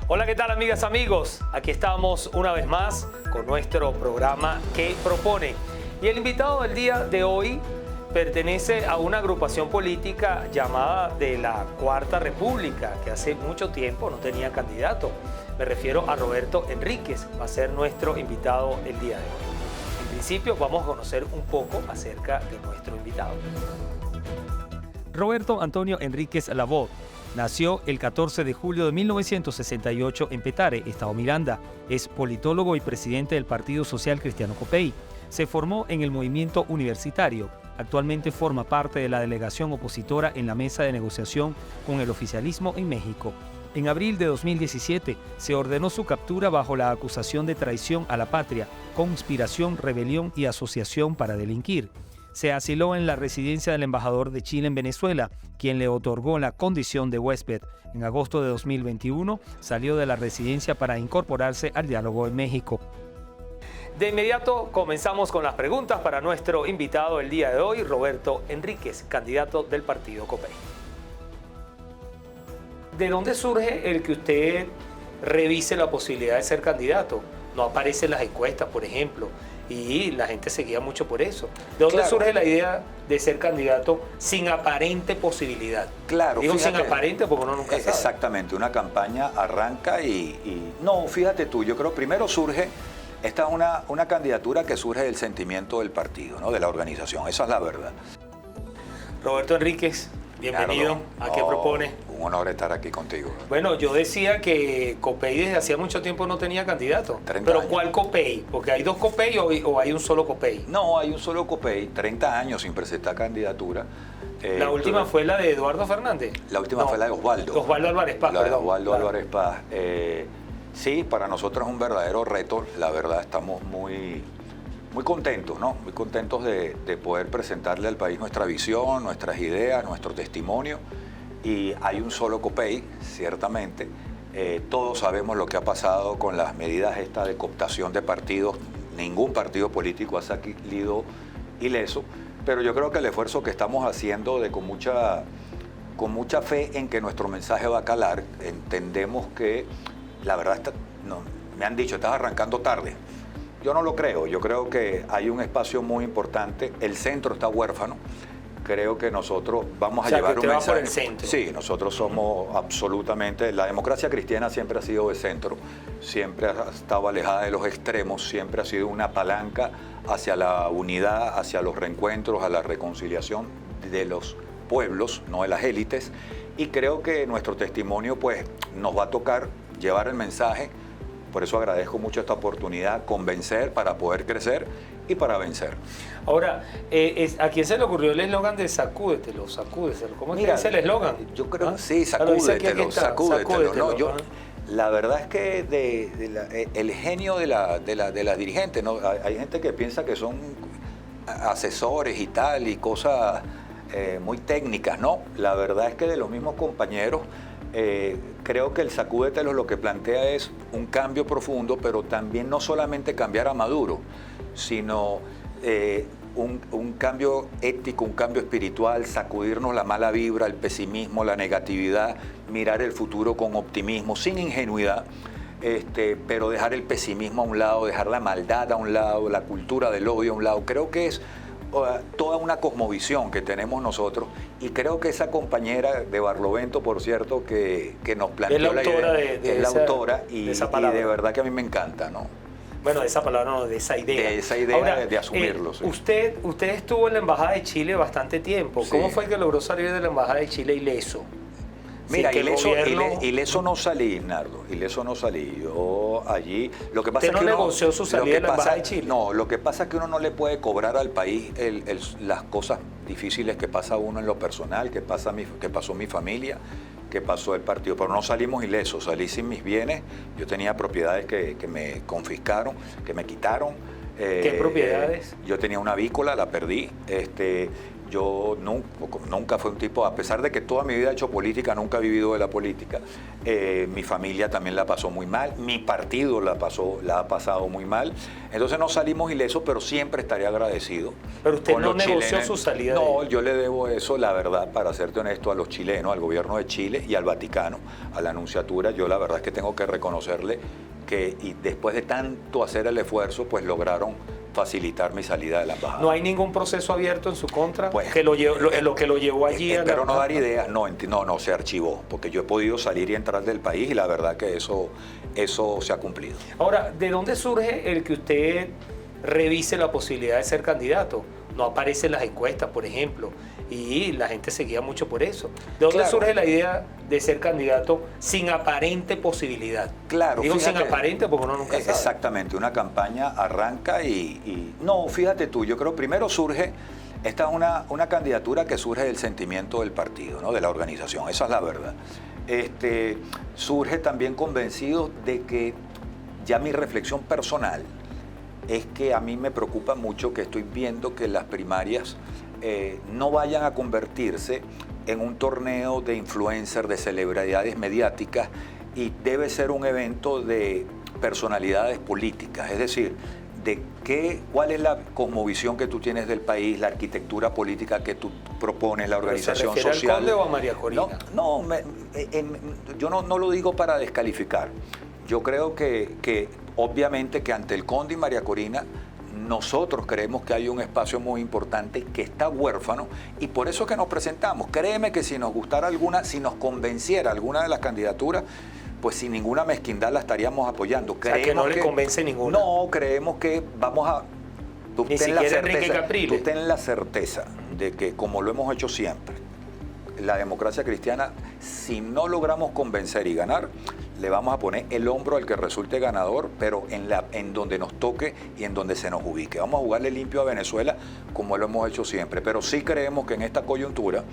Hola, ¿qué tal, amigas, amigos? Aquí estamos una vez más con nuestro programa ¿Qué propone? Y el invitado del día de hoy pertenece a una agrupación política llamada de la Cuarta República, que hace mucho tiempo no tenía candidato. Me refiero a Roberto Enríquez, va a ser nuestro invitado el día de hoy. En principio vamos a conocer un poco acerca de nuestro invitado. Roberto Antonio Enríquez Lavot nació el 14 de julio de 1968 en Petare, Estado Miranda. Es politólogo y presidente del Partido Social Cristiano Copey. Se formó en el movimiento universitario. Actualmente forma parte de la delegación opositora en la mesa de negociación con el oficialismo en México. En abril de 2017 se ordenó su captura bajo la acusación de traición a la patria, conspiración, rebelión y asociación para delinquir. Se asiló en la residencia del embajador de Chile en Venezuela, quien le otorgó la condición de huésped. En agosto de 2021 salió de la residencia para incorporarse al diálogo en México. De inmediato comenzamos con las preguntas para nuestro invitado el día de hoy, Roberto Enríquez, candidato del partido Copey. ¿De dónde surge el que usted revise la posibilidad de ser candidato? No aparece en las encuestas, por ejemplo, y la gente seguía mucho por eso. ¿De dónde surge la idea de ser candidato sin aparente posibilidad? Claro, digo fíjate, sin aparente porque uno nunca sabe. Exactamente, una campaña arranca No, fíjate tú, yo creo primero surge... Esta es una candidatura que surge del sentimiento del partido, ¿no? De la organización, esa es la verdad. Roberto Enríquez, bienvenido. ¿A qué propone? Un honor estar aquí contigo. Bueno, yo decía que Copey desde hacía mucho tiempo no tenía candidato. 30 ¿Pero años. cuál Copey? ¿Porque hay dos Copey o hay un solo Copey? No, hay un solo Copey, 30 años sin presentar candidatura. La última fue la de Eduardo Fernández. La última fue la de Osvaldo. Osvaldo Álvarez Paz, La de perdón. Osvaldo Álvarez Paz. Sí, para nosotros es un verdadero reto, la verdad estamos muy contentos, ¿no? Muy contentos de poder presentarle al país nuestra visión, nuestras ideas, nuestro testimonio. Y hay un solo Copey, ciertamente. Todos sabemos lo que ha pasado con las medidas estas de cooptación de partidos. Ningún partido político ha salido ileso, pero yo creo que el esfuerzo que estamos haciendo con mucha fe en que nuestro mensaje va a calar, entendemos que la verdad, me han dicho, estás arrancando tarde. Yo no lo creo, yo creo que hay un espacio muy importante, el centro está huérfano, creo que nosotros vamos a llevar un mensaje. Por el centro. Sí, nosotros somos absolutamente, la democracia cristiana siempre ha sido de centro, siempre ha estado alejada de los extremos, siempre ha sido una palanca hacia la unidad, hacia los reencuentros, a la reconciliación de los pueblos, no de las élites, y creo que nuestro testimonio pues nos va a tocar llevar el mensaje, por eso agradezco mucho esta oportunidad, convencer para poder crecer y para vencer. Ahora, ¿a quién se le ocurrió el eslogan de sacúdetelo, sacúdetelo? ¿Cómo es que es el eslogan? Yo creo que sí, sacúdetelo, sacúdetelo. ¿No? La verdad es que el genio de la dirigente, ¿no? Hay gente que piensa que son asesores y tal, y cosas muy técnicas, ¿no? La verdad es que de los mismos compañeros, creo que el sacúdetelo lo que plantea es un cambio profundo, pero también no solamente cambiar a Maduro, sino un cambio ético, un cambio espiritual, sacudirnos la mala vibra, el pesimismo, la negatividad, mirar el futuro con optimismo, sin ingenuidad, pero dejar el pesimismo a un lado, dejar la maldad a un lado, la cultura del odio a un lado. Creo que es toda una cosmovisión que tenemos nosotros, y creo que esa compañera de Barlovento, por cierto, que nos planteó la idea, es la autora y de verdad que a mí me encanta, ¿no? Bueno, de esa palabra no, de esa idea. De esa idea. Ahora, de asumirlo. Sí. Usted estuvo en la Embajada de Chile bastante tiempo. Sí. ¿Cómo fue que logró salir de la Embajada de Chile ileso? Mira, ileso no salí, Nardo, ileso no salí. Yo allí, lo que pasa es que ¿Usted no negoció su salida de la Embajada de Chile? No, lo que pasa es que uno no le puede cobrar al país las cosas difíciles que pasa uno en lo personal, que pasó mi familia, que pasó el partido. Pero no salimos ilesos, salí sin mis bienes. Yo tenía propiedades que me confiscaron, que me quitaron. ¿Qué propiedades? Yo tenía una avícola, la perdí. Yo nunca fui un tipo, a pesar de que toda mi vida he hecho política, nunca he vivido de la política. Mi familia también la pasó muy mal, mi partido la ha pasado muy mal. Entonces no salimos ilesos, pero siempre estaré agradecido. Pero usted con no los negoció chilenos. su salida. No, yo le debo eso, la verdad, para serte honesto, a los chilenos, al gobierno de Chile y al Vaticano, a la Nunciatura. Yo la verdad es que tengo que reconocerle que y después de tanto hacer el esfuerzo, pues lograron facilitar mi salida de la embajada. ¿No hay ningún proceso abierto en su contra Pues, que lo llevó allí? Espero no dar ideas. No, se archivó, porque yo he podido salir y entrar del país y la verdad que eso se ha cumplido. Ahora, ¿de dónde surge el que usted revise la posibilidad de ser candidato? No aparece en las encuestas, por ejemplo, y la gente seguía mucho por eso. ¿De dónde surge la idea de ser candidato sin aparente posibilidad? Claro, digo fíjate, sin aparente porque uno nunca sabe. Exactamente, una campaña arranca No, fíjate tú, yo creo primero surge, esta es una candidatura que surge del sentimiento del partido, ¿no? De la organización, esa es la verdad. Surge también convencido de que ya mi reflexión personal es que a mí me preocupa mucho que estoy viendo que las primarias no vayan a convertirse en un torneo de influencers, de celebridades mediáticas, y debe ser un evento de personalidades políticas, es decir, cuál es la cosmovisión que tú tienes del país, la arquitectura política que tú propones, la organización ¿Se refiere social. al Conde o a María Corina? Yo no lo digo para descalificar. Yo creo que obviamente que ante el Conde y María Corina nosotros creemos que hay un espacio muy importante que está huérfano y por eso es que nos presentamos. Créeme que si nos gustara alguna, si nos convenciera alguna de las candidaturas, pues sin ninguna mezquindad la estaríamos apoyando. O sea, que no le convence ninguna. No, creemos que vamos a... Ni siquiera Enrique Capriles. Tú ten la certeza de que, como lo hemos hecho siempre, la democracia cristiana, si no logramos convencer y ganar, le vamos a poner el hombro al que resulte ganador, pero en donde nos toque y en donde se nos ubique. Vamos a jugarle limpio a Venezuela como lo hemos hecho siempre, pero sí creemos que en esta coyuntura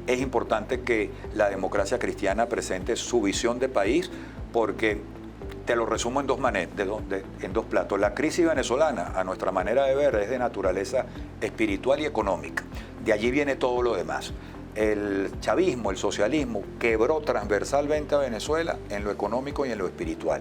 es importante que la democracia cristiana presente su visión de país, porque te lo resumo en dos platos. La crisis venezolana, a nuestra manera de ver, es de naturaleza espiritual y económica. De allí viene todo lo demás. El chavismo, el socialismo, quebró transversalmente a Venezuela en lo económico y en lo espiritual.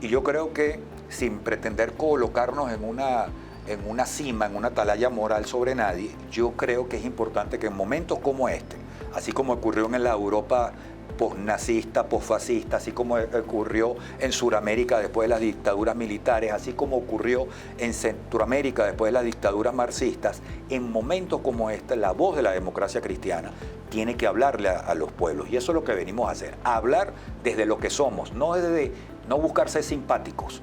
Y yo creo que, sin pretender colocarnos en una cima, en una atalaya moral sobre nadie, yo creo que es importante que en momentos como este, así como ocurrió en la Europa posnazista, posfascista, así como ocurrió en Sudamérica después de las dictaduras militares, así como ocurrió en Centroamérica después de las dictaduras marxistas, en momentos como este, la voz de la democracia cristiana tiene que hablarle a los pueblos. Y eso es lo que venimos a hacer, hablar desde lo que somos, no buscar ser simpáticos,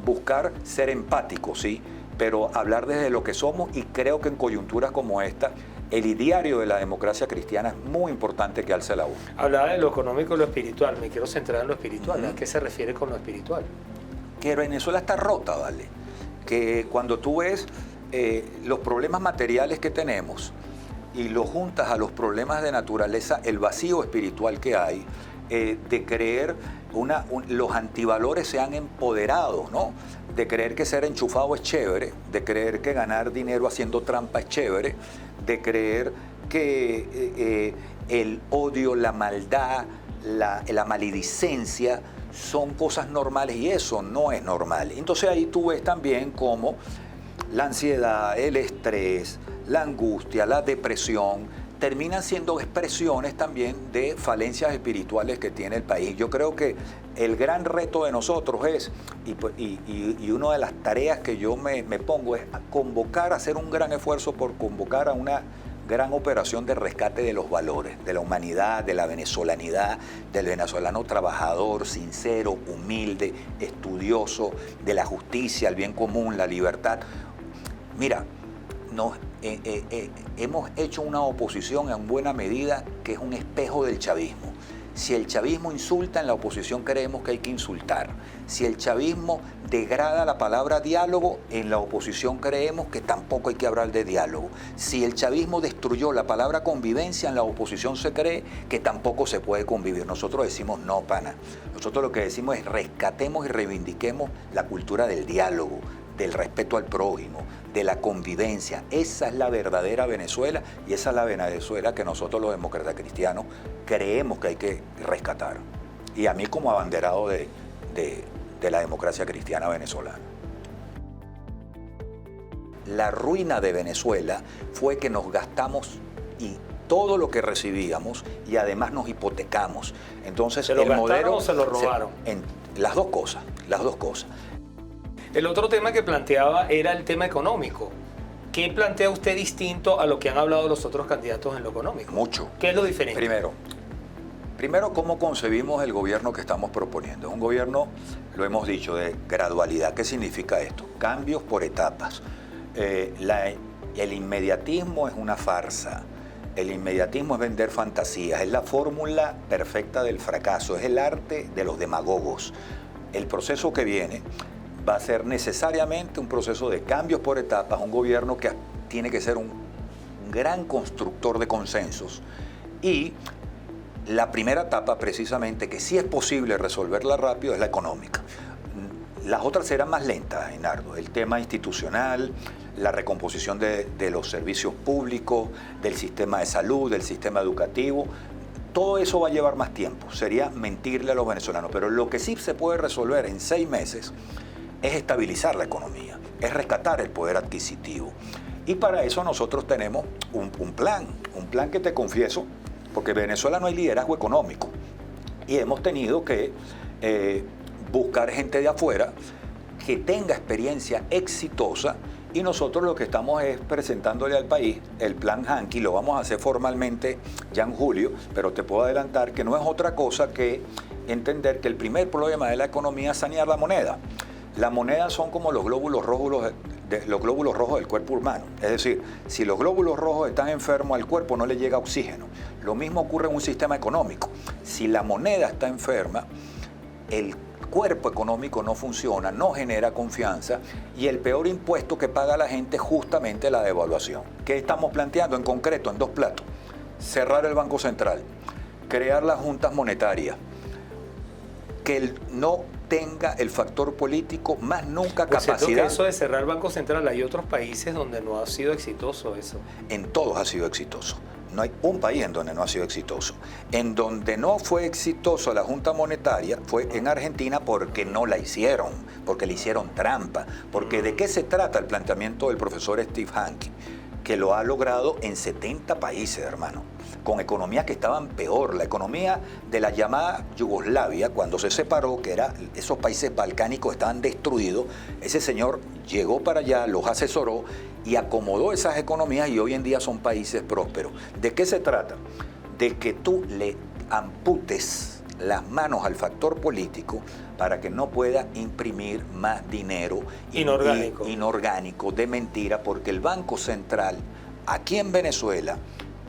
buscar ser empáticos, ¿sí? Pero hablar desde lo que somos, y creo que en coyunturas como esta, el ideario de la democracia cristiana es muy importante que alce la voz. Hablaba de lo económico y lo espiritual, me quiero centrar en lo espiritual. ¿A qué se refiere con lo espiritual? Que Venezuela está rota, ¿vale? Que cuando tú ves los problemas materiales que tenemos y los juntas a los problemas de naturaleza, el vacío espiritual que hay, de creer, los antivalores se han empoderado, ¿no? De creer que ser enchufado es chévere, de creer que ganar dinero haciendo trampa es chévere, de creer que el odio, la maldad, la maledicencia son cosas normales, y eso no es normal. Entonces ahí tú ves también cómo la ansiedad, el estrés, la angustia, la depresión terminan siendo expresiones también de falencias espirituales que tiene el país. Yo creo que el gran reto de nosotros es, y una de las tareas que yo me pongo es hacer un gran esfuerzo por convocar a una gran operación de rescate de los valores, de la humanidad, de la venezolanidad, del venezolano trabajador, sincero, humilde, estudioso, de la justicia, el bien común, la libertad. Mira, hemos hecho una oposición en buena medida que es un espejo del chavismo. Si el chavismo insulta, en la oposición creemos que hay que insultar. Si el chavismo degrada la palabra diálogo, en la oposición creemos que tampoco hay que hablar de diálogo. Si el chavismo destruyó la palabra convivencia, en la oposición se cree que tampoco se puede convivir. Nosotros decimos no, pana. Nosotros lo que decimos es rescatemos y reivindiquemos la cultura del diálogo, del respeto al prójimo, de la convivencia. Esa es la verdadera Venezuela y esa es la Venezuela que nosotros los demócratas cristianos creemos que hay que rescatar. Y a mí como abanderado de la democracia cristiana venezolana. La ruina de Venezuela fue que nos gastamos y todo lo que recibíamos y además nos hipotecamos. Entonces ¿Se lo el gastaron modelo o se lo robaron? Las dos cosas, las dos cosas. El otro tema que planteaba era el tema económico. ¿Qué plantea usted distinto a lo que han hablado los otros candidatos en lo económico? Mucho. ¿Qué es lo diferente? Primero, ¿cómo concebimos el gobierno que estamos proponiendo? Un gobierno, lo hemos dicho, de gradualidad. ¿Qué significa esto? Cambios por etapas. El inmediatismo es una farsa. El inmediatismo es vender fantasías. Es la fórmula perfecta del fracaso. Es el arte de los demagogos. El proceso que viene va a ser necesariamente un proceso de cambios por etapas. Un gobierno que tiene que ser un gran constructor de consensos. Y la primera etapa, precisamente, que sí es posible resolverla rápido, es la económica. Las otras serán más lentas, Einardo. El tema institucional, la recomposición de los servicios públicos, del sistema de salud, del sistema educativo, todo eso va a llevar más tiempo. Sería mentirle a los venezolanos. Pero lo que sí se puede resolver en 6 meses es estabilizar la economía, es rescatar el poder adquisitivo. Y para eso nosotros tenemos un plan que te confieso, porque en Venezuela no hay liderazgo económico. Y hemos tenido que buscar gente de afuera que tenga experiencia exitosa y nosotros lo que estamos es presentándole al país el plan Hanqui. Lo vamos a hacer formalmente ya en julio, pero te puedo adelantar que no es otra cosa que entender que el primer problema de la economía es sanear la moneda. La moneda son como los glóbulos rojos del cuerpo humano. Es decir, si los glóbulos rojos están enfermos al cuerpo no le llega oxígeno. Lo mismo ocurre en un sistema económico. Si la moneda está enferma, el cuerpo económico no funciona, no genera confianza y el peor impuesto que paga la gente es justamente la devaluación. ¿Qué estamos planteando en concreto en 2 platos? Cerrar el Banco Central, crear las juntas monetarias, que no tenga el factor político más nunca capacidad. Que eso de cerrar el Banco Central, hay otros países donde no ha sido exitoso eso. En todos ha sido exitoso. No hay un país en donde no ha sido exitoso. En donde no fue exitoso la Junta Monetaria fue en Argentina porque no la hicieron, porque le hicieron trampa. Porque ¿de qué se trata el planteamiento del profesor Steve Hanke? Que lo ha logrado en 70 países, hermano, con economías que estaban peor. La economía de la llamada Yugoslavia, cuando se separó, que esos países balcánicos estaban destruidos, ese señor llegó para allá, los asesoró y acomodó esas economías y hoy en día son países prósperos. ¿De qué se trata? De que tú le amputes las manos al factor político para que no pueda imprimir más dinero inorgánico de mentira, porque el Banco Central aquí en Venezuela,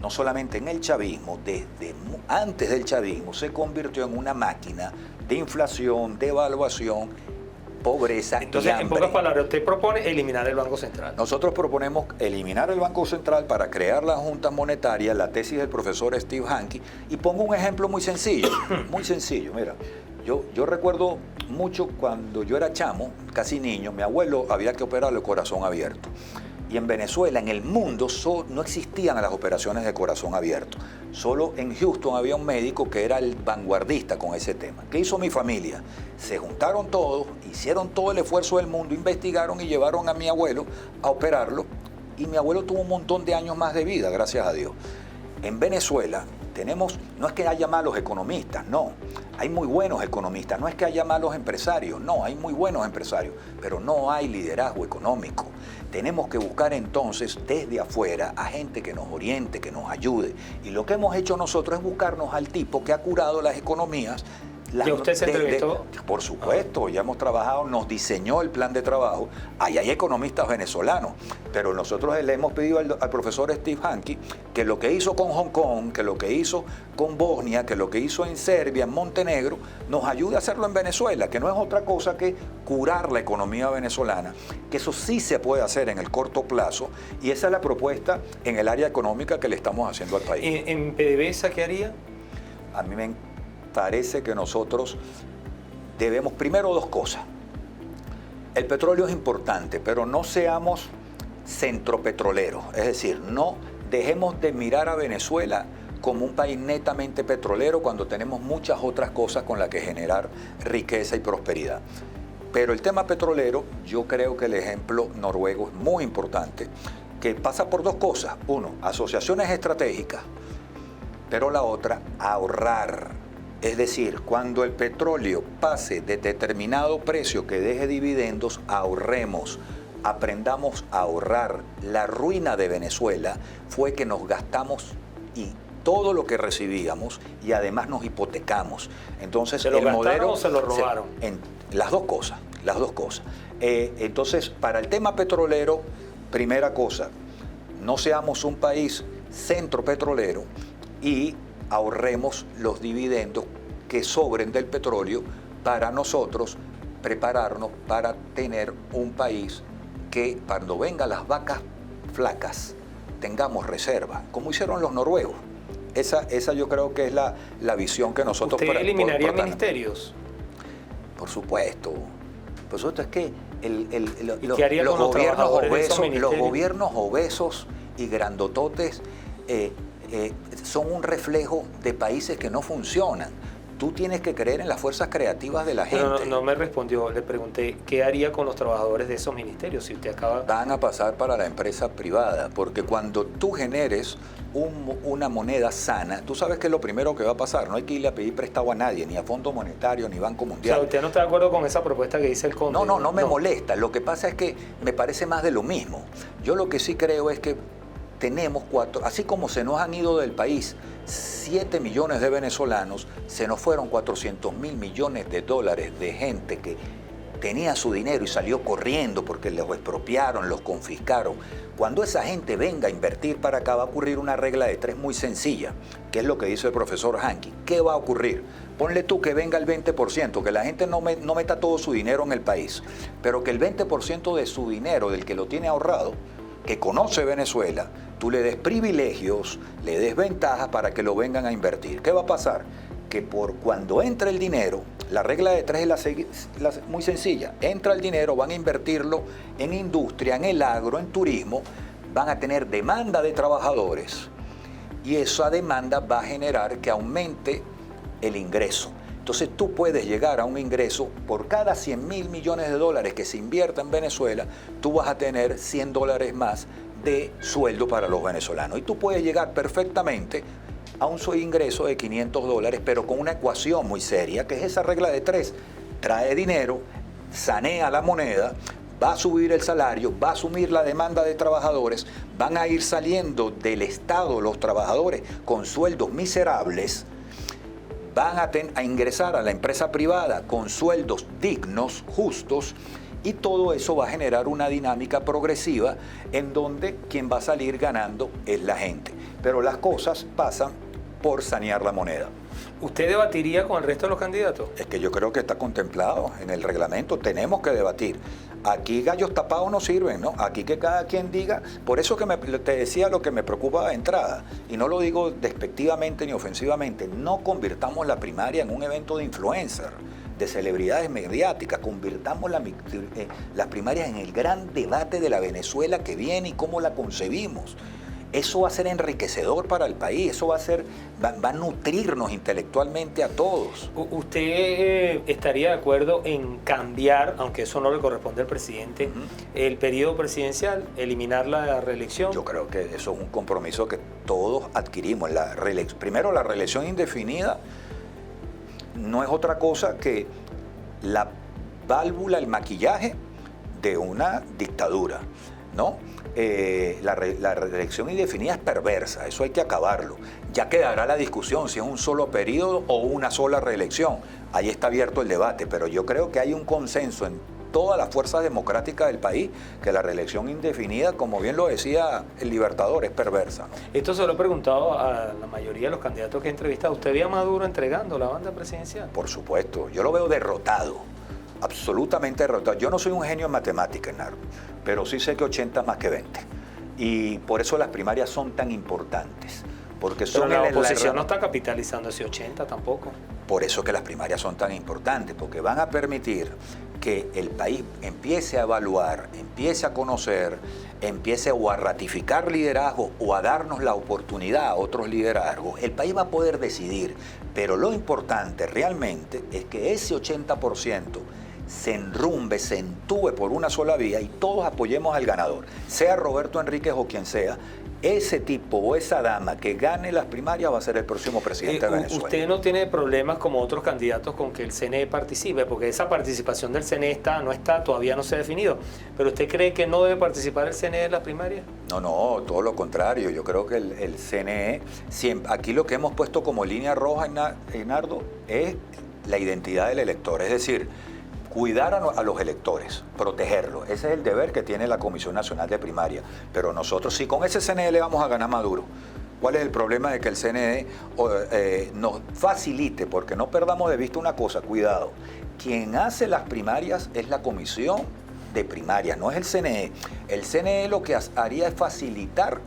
no solamente en el chavismo, desde antes del chavismo, se convirtió en una máquina de inflación, de devaluación, pobreza. Entonces, y hambre. En pocas palabras, usted propone eliminar el Banco Central. Nosotros proponemos eliminar el Banco Central para crear las juntas monetarias, la tesis del profesor Steve Hanke, y pongo un ejemplo muy sencillo, muy sencillo. Mira, yo recuerdo mucho cuando yo era chamo, casi niño, mi abuelo había que operarle el corazón abierto. Y en Venezuela, en el mundo, no existían las operaciones de corazón abierto. Solo en Houston había un médico que era el vanguardista con ese tema. ¿Qué hizo mi familia? Se juntaron todos, hicieron todo el esfuerzo del mundo, investigaron y llevaron a mi abuelo a operarlo. Y mi abuelo tuvo un montón de años más de vida, gracias a Dios. En Venezuela no es que haya malos economistas, no. Hay muy buenos economistas. No es que haya malos empresarios, no. Hay muy buenos empresarios, pero no hay liderazgo económico. Tenemos que buscar entonces desde afuera a gente que nos oriente, que nos ayude. Y lo que hemos hecho nosotros es buscarnos al tipo que ha curado las economías. ¿Y usted se entrevistó? Por supuesto, ya hemos trabajado, nos diseñó el plan de trabajo. Ahí hay economistas venezolanos, pero nosotros le hemos pedido al profesor Steve Hanke que lo que hizo con Hong Kong, que lo que hizo con Bosnia, que lo que hizo en Serbia, en Montenegro, nos ayude a hacerlo en Venezuela, que no es otra cosa que curar la economía venezolana, que eso sí se puede hacer en el corto plazo, y esa es la propuesta en el área económica que le estamos haciendo al país. ¿En PDVSA qué haría? A mí me parece que nosotros debemos primero 2 cosas. El petróleo es importante, pero no seamos centropetroleros. Es decir, no dejemos de mirar a Venezuela como un país netamente petrolero cuando tenemos muchas otras cosas con las que generar riqueza y prosperidad. Pero el tema petrolero, yo creo que el ejemplo noruego es muy importante, que pasa por dos cosas. Uno, asociaciones estratégicas, pero la otra, ahorrar. Es decir, cuando el petróleo pase de determinado precio que deje dividendos, ahorremos, aprendamos a ahorrar. La ruina de Venezuela fue que nos gastamos y todo lo que recibíamos y además nos hipotecamos. Entonces, ¿se lo gastaron o se lo robaron? Las dos cosas, las dos cosas. Entonces, para el tema petrolero, primera cosa, no seamos un país centro petrolero y ahorremos los dividendos que sobren del petróleo para nosotros prepararnos para tener un país que cuando vengan las vacas flacas tengamos reserva, como hicieron los noruegos. Esa yo creo que es la visión que nosotros... ¿Usted eliminaría ministerios? Por supuesto. Por supuesto, es que los gobiernos obesos y grandototes son un reflejo de países que no funcionan. Tú tienes que creer en las fuerzas creativas de la gente. Pero no me respondió, le pregunté, ¿qué haría con los trabajadores de esos ministerios si usted acaba...? Van a pasar para la empresa privada, porque cuando tú generes una moneda sana, tú sabes que es lo primero que va a pasar. No hay que irle a pedir prestado a nadie, ni a Fondo Monetario, ni Banco Mundial. O sea, ¿usted no está de acuerdo con esa propuesta que dice el Conde? No me molesta. Lo que pasa es que me parece más de lo mismo. Yo lo que sí creo es que tenemos así como se nos han ido del país 7 millones de venezolanos, se nos fueron 400 mil millones de dólares de gente que tenía su dinero y salió corriendo porque los expropiaron, los confiscaron. Cuando esa gente venga a invertir para acá va a ocurrir una regla de tres muy sencilla, que es lo que dice el profesor Hanqui. ¿Qué va a ocurrir? Ponle tú que venga el 20%, que la gente no meta todo su dinero en el país, pero que el 20% de su dinero, del que lo tiene ahorrado, que conoce Venezuela, tú le des privilegios, le des ventajas para que lo vengan a invertir. ¿Qué va a pasar? Que por cuando entre el dinero, la regla de tres es muy sencilla, entra el dinero, van a invertirlo en industria, en el agro, en turismo, van a tener demanda de trabajadores y esa demanda va a generar que aumente el ingreso. Entonces tú puedes llegar a un ingreso, por cada 100 mil millones de dólares que se invierta en Venezuela, tú vas a tener 100 dólares más de sueldo para los venezolanos. Y tú puedes llegar perfectamente a un ingreso de 500 dólares, pero con una ecuación muy seria, que es esa regla de tres. Trae dinero, sanea la moneda, va a subir el salario, va a asumir la demanda de trabajadores, van a ir saliendo del Estado los trabajadores con sueldos miserables, van a ingresar a la empresa privada con sueldos dignos, justos, y todo eso va a generar una dinámica progresiva en donde quien va a salir ganando es la gente. Pero las cosas pasan por sanear la moneda. ¿Usted debatiría con el resto de los candidatos? Es que yo creo que está contemplado en el reglamento, tenemos que debatir. Aquí gallos tapados no sirven, ¿no? Aquí que cada quien diga, por eso que te decía lo que me preocupa de entrada, y no lo digo despectivamente ni ofensivamente, no convirtamos la primaria en un evento de influencer, de celebridades mediáticas, convirtamos las primarias en el gran debate de la Venezuela que viene y cómo la concebimos. Eso va a ser enriquecedor para el país, eso va a nutrirnos intelectualmente a todos. ¿Usted estaría de acuerdo en cambiar, aunque eso no le corresponde al presidente, el periodo presidencial, eliminar la reelección? Yo creo que eso es un compromiso que todos adquirimos. Primero, la reelección indefinida no es otra cosa que la válvula, el maquillaje de una dictadura, ¿no? La reelección indefinida es perversa, eso hay que acabarlo. Ya quedará la discusión si es un solo periodo o una sola reelección. Ahí está abierto el debate, pero yo creo que hay un consenso en todas las fuerzas democráticas del país que la reelección indefinida, como bien lo decía el Libertador, es perversa, ¿no? Esto se lo he preguntado a la mayoría de los candidatos que he entrevistado. ¿Usted ve a Maduro entregando la banda presidencial? Por supuesto, yo lo veo derrotado. Absolutamente derrotado. Yo no soy un genio en matemáticas, Nardo, pero sí sé que 80 es más que 20. Y por eso las primarias son tan importantes. Porque son pero la oposición no está capitalizando ese 80 tampoco. Por eso que las primarias son tan importantes, porque van a permitir que el país empiece a evaluar, empiece a conocer, empiece o a ratificar liderazgo o a darnos la oportunidad a otros liderazgos. El país va a poder decidir, pero lo importante realmente es que ese 80% se enrumbe, se entúe por una sola vía y todos apoyemos al ganador, sea Roberto Enríquez o quien sea. Ese tipo o esa dama que gane las primarias va a ser el próximo presidente de Venezuela. Usted no tiene problemas como otros candidatos con que el CNE participe, porque esa participación del CNE todavía no se ha definido. ¿Pero usted cree que no debe participar el CNE en las primarias? No, todo lo contrario. Yo creo que el CNE, aquí lo que hemos puesto como línea roja, Nardo, es la identidad del elector. Es decir, cuidar a los electores, protegerlos. Ese es el deber que tiene la Comisión Nacional de Primaria. Pero nosotros, si con ese CNE le vamos a ganar a Maduro, ¿cuál es el problema de que el CNE nos facilite? Porque no perdamos de vista una cosa, cuidado. Quien hace las primarias es la Comisión de Primarias, no es el CNE. El CNE lo que haría es facilitar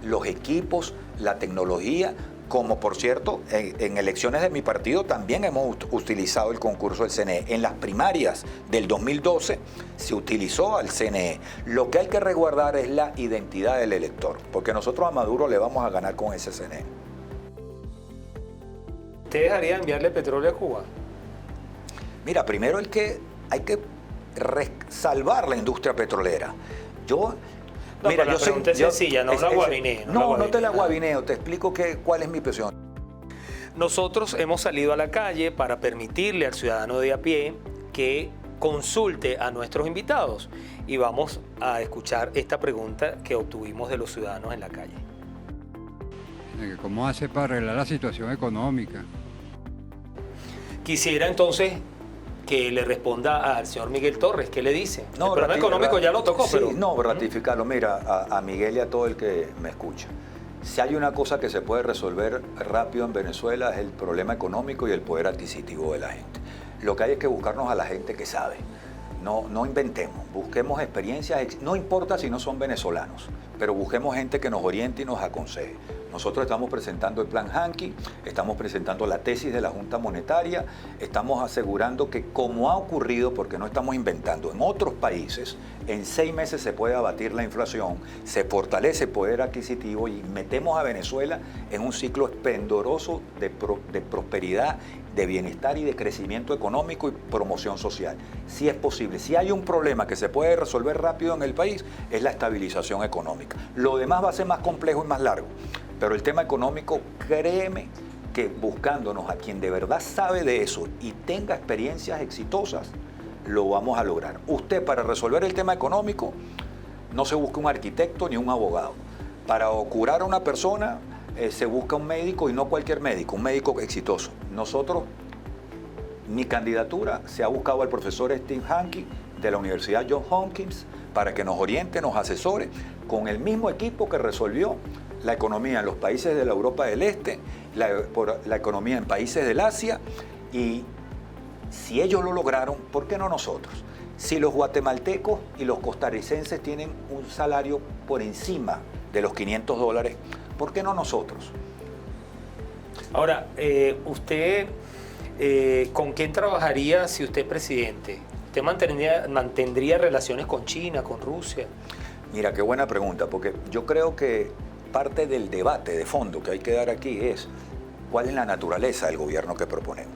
los equipos, la tecnología, como por cierto, en elecciones de mi partido también hemos utilizado el concurso del CNE. En las primarias del 2012 se utilizó al CNE. Lo que hay que resguardar es la identidad del elector, porque nosotros a Maduro le vamos a ganar con ese CNE. ¿Usted dejaría enviarle petróleo a Cuba? Mira, primero hay que salvar la industria petrolera. Mira, la pregunta es sencilla, no la guabineo. No te la guabineo, te explico cuál es mi posición. Nosotros hemos salido a la calle para permitirle al ciudadano de a pie que consulte a nuestros invitados y vamos a escuchar esta pregunta que obtuvimos de los ciudadanos en la calle. ¿Cómo hace para arreglar la situación económica? Quisiera entonces que le responda al señor Miguel Torres. ¿Qué le dice? No, el problema económico ya lo tocó, sí, pero... No, ratificarlo. Mira, a Miguel y a todo el que me escucha. Si hay una cosa que se puede resolver rápido en Venezuela es el problema económico y el poder adquisitivo de la gente. Lo que hay es que buscarnos a la gente que sabe. No inventemos, busquemos experiencias, no importa si no son venezolanos, pero busquemos gente que nos oriente y nos aconseje. Nosotros estamos presentando el plan Hanqui, estamos presentando la tesis de la Junta Monetaria, estamos asegurando que como ha ocurrido, porque no estamos inventando, en otros países, en 6 meses se puede abatir la inflación, se fortalece el poder adquisitivo y metemos a Venezuela en un ciclo esplendoroso de prosperidad, de bienestar y de crecimiento económico y promoción social. Si es posible, si hay un problema que se puede resolver rápido en el país, es la estabilización económica. Lo demás va a ser más complejo y más largo. Pero el tema económico, créeme que buscándonos a quien de verdad sabe de eso y tenga experiencias exitosas, lo vamos a lograr. Usted, para resolver el tema económico, no se busca un arquitecto ni un abogado. Para curar a una persona, se busca un médico y no cualquier médico, un médico exitoso. Nosotros, mi candidatura se ha buscado al profesor Steve Hanqui de la Universidad Johns Hopkins para que nos oriente, nos asesore, con el mismo equipo que resolvió la economía en los países de la Europa del Este, la economía en países del Asia, y si ellos lo lograron, ¿por qué no nosotros? Si los guatemaltecos y los costarricenses tienen un salario por encima de los $500, ¿por qué no nosotros? Ahora, usted, ¿con quién trabajaría si usted es presidente? ¿Usted mantendría relaciones con China, con Rusia? Mira, qué buena pregunta, porque yo creo que parte del debate de fondo que hay que dar aquí es cuál es la naturaleza del gobierno que proponemos.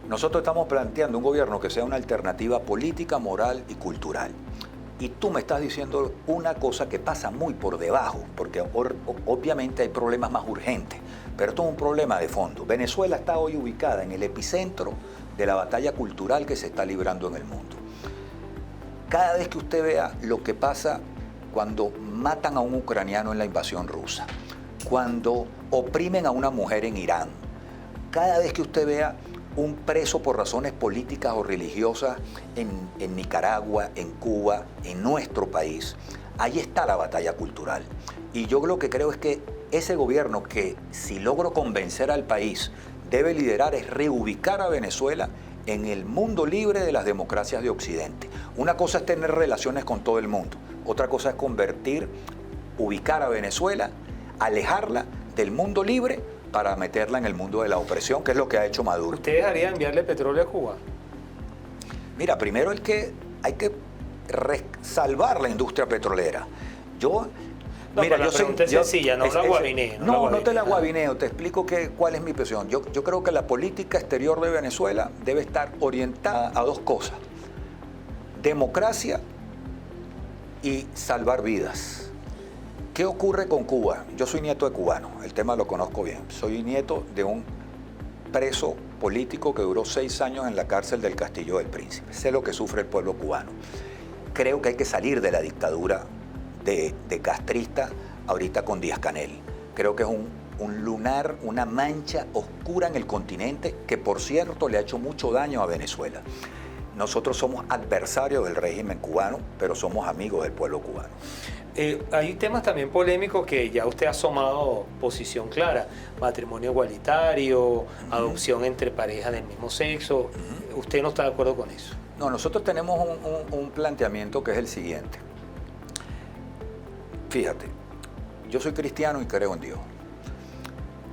Nosotros estamos planteando un gobierno que sea una alternativa política, moral y cultural. Y tú me estás diciendo una cosa que pasa muy por debajo, porque obviamente hay problemas más urgentes, pero esto es un problema de fondo. Venezuela está hoy ubicada en el epicentro de la batalla cultural que se está librando en el mundo. Cada vez que usted vea lo que pasa cuando matan a un ucraniano en la invasión rusa, cuando oprimen a una mujer en Irán, cada vez que usted vea un preso por razones políticas o religiosas en Nicaragua, en Cuba, en nuestro país, ahí está la batalla cultural. Y yo lo que creo es que ese gobierno que, si logro convencer al país, debe liderar es reubicar a Venezuela en el mundo libre de las democracias de Occidente. Una cosa es tener relaciones con todo el mundo, otra cosa es ubicar a Venezuela, alejarla del mundo libre para meterla en el mundo de la opresión, que es lo que ha hecho Maduro. ¿Usted dejaría enviarle petróleo a Cuba? Mira, primero hay que salvar la industria petrolera. Mira, la pregunta es sencilla, no la guabineo. No te la guabineo, te explico cuál es mi posición. Yo creo que la política exterior de Venezuela debe estar orientada a dos cosas: democracia y salvar vidas. ¿Qué ocurre con Cuba? Yo soy nieto de cubano, el tema lo conozco bien. Soy nieto de un preso político que duró 6 años en la cárcel del Castillo del Príncipe. Sé lo que sufre el pueblo cubano. Creo que hay que salir de la dictadura de castrista ahorita con Díaz-Canel. Creo que es un lunar, una mancha oscura en el continente que, por cierto, le ha hecho mucho daño a Venezuela. Nosotros somos adversarios del régimen cubano, pero somos amigos del pueblo cubano. Hay temas también polémicos que ya usted ha asomado posición clara: matrimonio igualitario, adopción entre parejas del mismo sexo. ¿Usted no está de acuerdo con eso? No, nosotros tenemos un planteamiento que es el siguiente. Fíjate, yo soy cristiano y creo en Dios.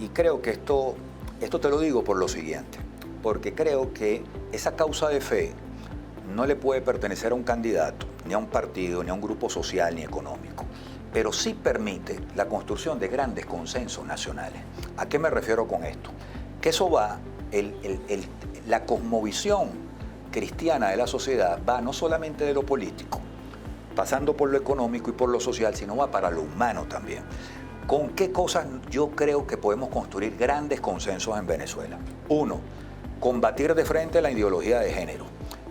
Y creo que esto te lo digo por lo siguiente, porque creo que esa causa de fe no le puede pertenecer a un candidato, ni a un partido, ni a un grupo social, ni económico, pero sí permite la construcción de grandes consensos nacionales. ¿A qué me refiero con esto? Que eso va, la cosmovisión cristiana de la sociedad va no solamente de lo político, pasando por lo económico y por lo social, sino va para lo humano también. ¿Con qué cosas yo creo que podemos construir grandes consensos en Venezuela? 1, combatir de frente la ideología de género.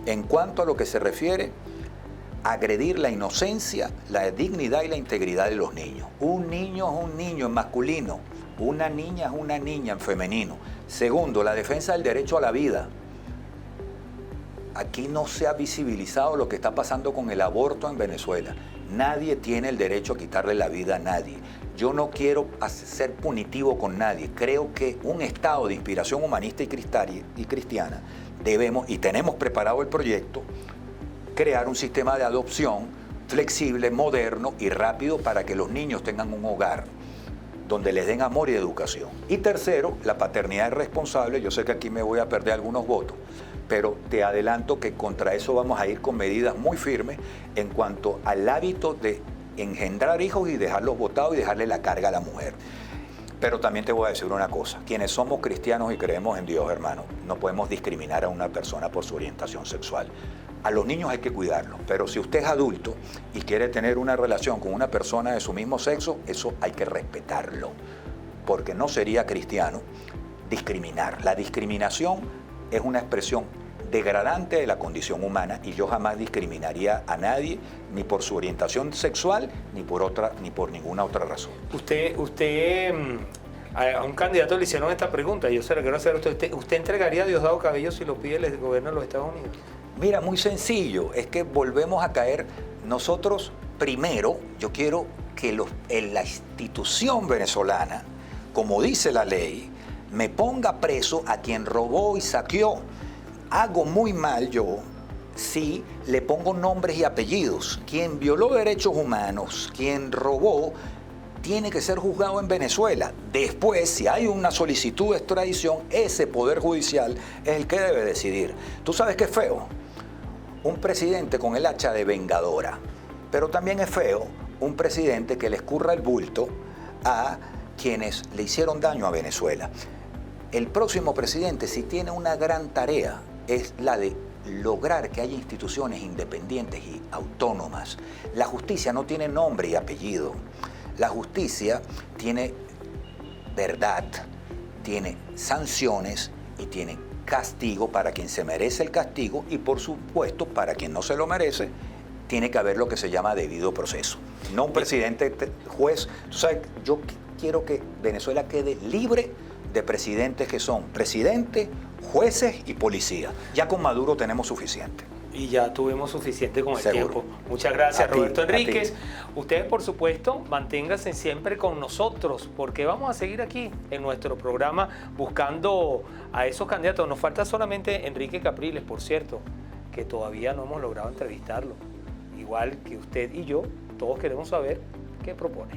En cuanto a lo que se refiere a agredir la inocencia, la dignidad y la integridad de los niños. Un niño es un niño en masculino, una niña es una niña en femenino. 2, la defensa del derecho a la vida. Aquí no se ha visibilizado lo que está pasando con el aborto en Venezuela. Nadie tiene el derecho a quitarle la vida a nadie. Yo no quiero ser punitivo con nadie. Creo que un estado de inspiración humanista y cristiana debemos, y tenemos preparado el proyecto, crear un sistema de adopción flexible, moderno y rápido para que los niños tengan un hogar donde les den amor y educación. Y 3, la paternidad responsable. Yo sé que aquí me voy a perder algunos votos, pero te adelanto que contra eso vamos a ir con medidas muy firmes en cuanto al hábito de engendrar hijos y dejarlos botados y dejarle la carga a la mujer. Pero también te voy a decir una cosa: quienes somos cristianos y creemos en Dios, hermano, no podemos discriminar a una persona por su orientación sexual. A los niños hay que cuidarlos, pero si usted es adulto y quiere tener una relación con una persona de su mismo sexo, eso hay que respetarlo, porque no sería cristiano discriminar. La discriminación es una expresión degradante de la condición humana y yo jamás discriminaría a nadie, ni por su orientación sexual, ni por ninguna otra razón. A un candidato le hicieron esta pregunta, yo se la quiero hacer a usted. ¿Usted entregaría a Diosdado Cabello si lo pide el gobierno de los Estados Unidos? Mira, muy sencillo, es que volvemos a caer. Nosotros, primero, yo quiero que la institución venezolana, como dice la ley, me ponga preso a quien robó y saqueó. Hago muy mal yo si le pongo nombres y apellidos. Quien violó derechos humanos, quien robó, tiene que ser juzgado en Venezuela. Después, si hay una solicitud de extradición, ese poder judicial es el que debe decidir. ¿Tú sabes qué es feo? Un presidente con el hacha de vengadora. Pero también es feo un presidente que le escurra el bulto a quienes le hicieron daño a Venezuela. El próximo presidente, si tiene una gran tarea, es la de lograr que haya instituciones independientes y autónomas. La justicia no tiene nombre y apellido. La justicia tiene verdad, tiene sanciones y tiene castigo para quien se merece el castigo y, por supuesto, para quien no se lo merece, tiene que haber lo que se llama debido proceso. No un presidente juez. Tú sabes, yo quiero que Venezuela quede libre de presidentes que son presidentes, jueces y policías. Ya con Maduro tenemos suficiente. Y ya tuvimos suficiente con el Seguro. tiempo. Muchas gracias, Roberto Enríquez. ti. Ustedes, por supuesto, manténganse siempre con nosotros, porque vamos a seguir aquí en nuestro programa buscando a esos candidatos. Nos falta solamente Enrique Capriles, por cierto, que todavía no hemos logrado entrevistarlo. Igual que usted y yo, todos queremos saber qué propone.